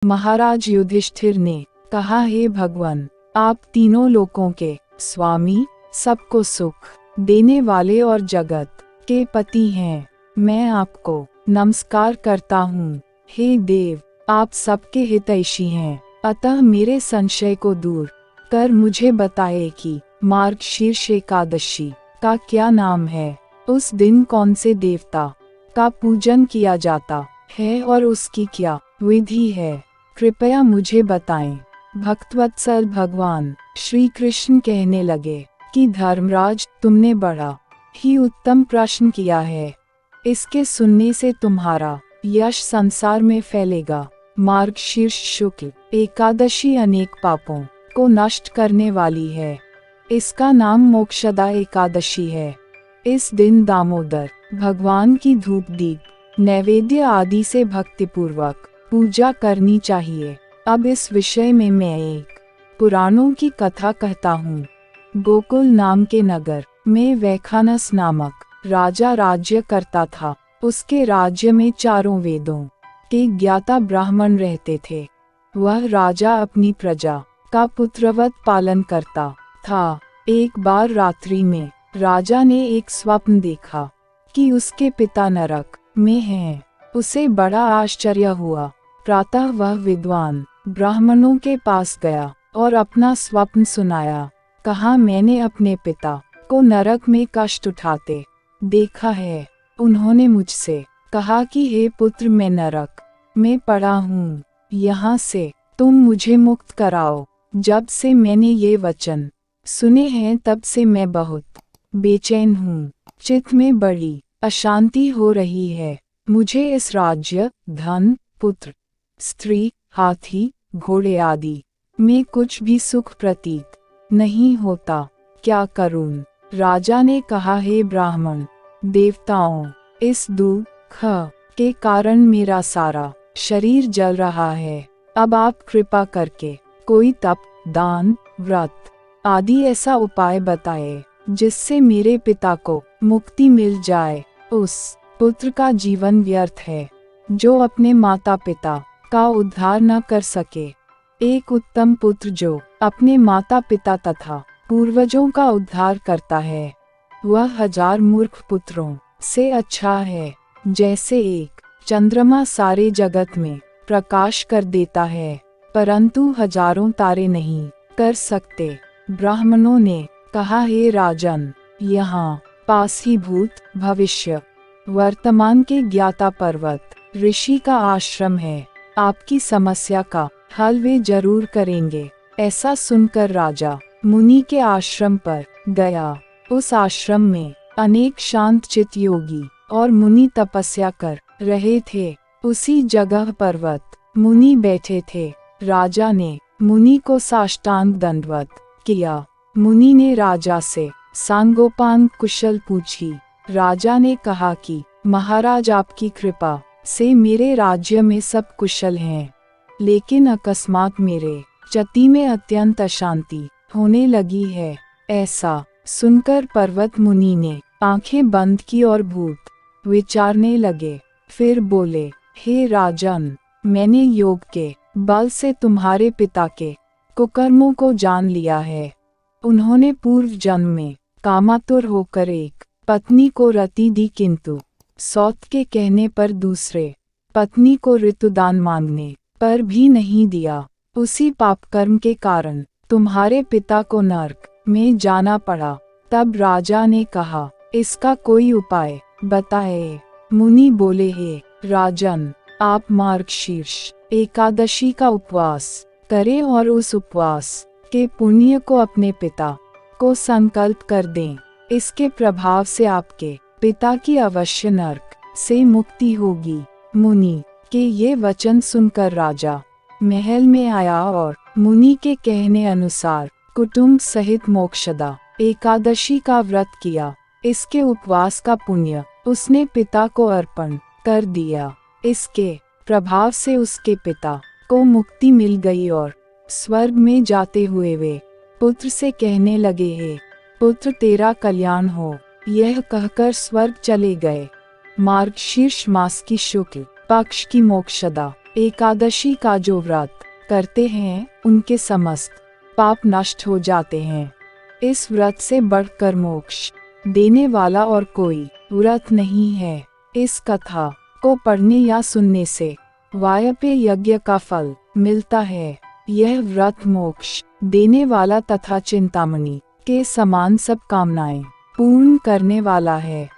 महाराज युधिष्ठिर ने कहा, हे भगवान, आप तीनों लोकों के स्वामी, सबको सुख देने वाले और जगत के पति हैं। मैं आपको नमस्कार करता हूँ। हे देव, आप सबके हितैषी हैं, अतः मेरे संशय को दूर कर मुझे बताए कि मार्गशीर्ष एकादशी का क्या नाम है। उस दिन कौन से देवता का पूजन किया जाता है और उसकी क्या विधि है, कृपया मुझे बताएं। भक्तवत्सल भगवान श्री कृष्ण कहने लगे कि धर्मराज, तुमने बड़ा ही उत्तम प्रश्न किया है। इसके सुनने से तुम्हारा यश संसार में फैलेगा। मार्गशीर्ष शुक्ल एकादशी अनेक पापों को नष्ट करने वाली है। इसका नाम मोक्षदा एकादशी है। इस दिन दामोदर भगवान की धूप दीप नैवेद्य आदि से भक्तिपूर्वक पूजा करनी चाहिए। अब इस विषय में मैं एक पुराणों की कथा कहता हूँ। गोकुल नाम के नगर में वैखानस नामक राजा राज्य करता था। उसके राज्य में चारों वेदों के ज्ञाता ब्राह्मण रहते थे। वह राजा अपनी प्रजा का पुत्रवत पालन करता था। एक बार रात्रि में राजा ने एक स्वप्न देखा कि उसके पिता नरक में हैं। उसे बड़ा आश्चर्य हुआ। प्रातः वह विद्वान ब्राह्मणों के पास गया और अपना स्वप्न सुनाया। कहा, मैंने अपने पिता को नरक में कष्ट उठाते देखा है। उन्होंने मुझसे कहा कि हे पुत्र, मैं नरक में पड़ा हूँ, यहाँ से तुम मुझे मुक्त कराओ। जब से मैंने ये वचन सुने हैं तब से मैं बहुत बेचैन हूँ। चित्त में बड़ी अशांति हो रही है। मुझे इस राज्य, धन, पुत्र, स्त्री, हाथी, घोड़े आदि में कुछ भी सुख प्रतीत नहीं होता। क्या करूं? राजा ने कहा, हे ब्राह्मण देवताओं, इस दुख के कारण मेरा सारा शरीर जल रहा है। अब आप कृपा करके कोई तप, दान, व्रत आदि ऐसा उपाय बताए जिससे मेरे पिता को मुक्ति मिल जाए। उस पुत्र का जीवन व्यर्थ है जो अपने माता पिता का उद्धार न कर सके। एक उत्तम पुत्र जो अपने माता पिता तथा पूर्वजों का उद्धार करता है, वह 1000 मूर्ख पुत्रों से अच्छा है। जैसे एक चंद्रमा सारे जगत में प्रकाश कर देता है, परंतु हजारों तारे नहीं कर सकते। ब्राह्मणों ने कहा, हे राजन, यहाँ पास ही भूत, भविष्य, वर्तमान के ज्ञाता पर्वत ऋषि का आश्रम है। आपकी समस्या का हल वे जरूर करेंगे। ऐसा सुनकर राजा मुनि के आश्रम पर गया। उस आश्रम में अनेक शांत चित्त योगी और मुनि तपस्या कर रहे थे। उसी जगह पर्वत मुनि बैठे थे। राजा ने मुनि को साष्टांग दंडवत किया। मुनि ने राजा से सांगोपांग कुशल पूछी। राजा ने कहा कि महाराज, आपकी कृपा से मेरे राज्य में सब कुशल हैं, लेकिन अकस्मात मेरे चति में अत्यंत अशांति होने लगी है। ऐसा सुनकर पर्वत मुनि ने आंखें बंद की और भूत विचारने लगे। फिर बोले, हे राजन, मैंने योग के बल से तुम्हारे पिता के कुकर्मों को जान लिया है। उन्होंने पूर्व जन्म में कामातुर होकर एक पत्नी को रति दी, किंतु सौत के कहने पर दूसरे पत्नी को ऋतुदान मांगने पर भी नहीं दिया। उसी पाप कर्म के कारण तुम्हारे पिता को नरक में जाना पड़ा। तब राजा ने कहा, इसका कोई उपाय बताए। मुनि बोले, हे राजन, आप मार्गशीर्ष एकादशी का उपवास करें और उस उपवास के पुण्य को अपने पिता को संकल्प कर दें। इसके प्रभाव से आपके पिता की अवश्य नरक से मुक्ति होगी। मुनि के ये वचन सुनकर राजा महल में आया और मुनि के कहने अनुसार कुटुंब सहित मोक्षदा एकादशी का व्रत किया। इसके उपवास का पुण्य उसने पिता को अर्पण कर दिया। इसके प्रभाव से उसके पिता को मुक्ति मिल गई और स्वर्ग में जाते हुए वे पुत्र से कहने लगे, हे पुत्र, तेरा कल्याण हो। यह कहकर स्वर्ग चले गए। मार्गशीर्ष मास की शुक्ल पक्ष की मोक्षदा एकादशी का जो व्रत करते हैं उनके समस्त पाप नष्ट हो जाते हैं। इस व्रत से बढ़कर मोक्ष देने वाला और कोई व्रत नहीं है। इस कथा को पढ़ने या सुनने से वाजपेय यज्ञ का फल मिलता है। यह व्रत मोक्ष देने वाला तथा चिंतामणि के समान सब कामनाएं पूर्ण करने वाला है।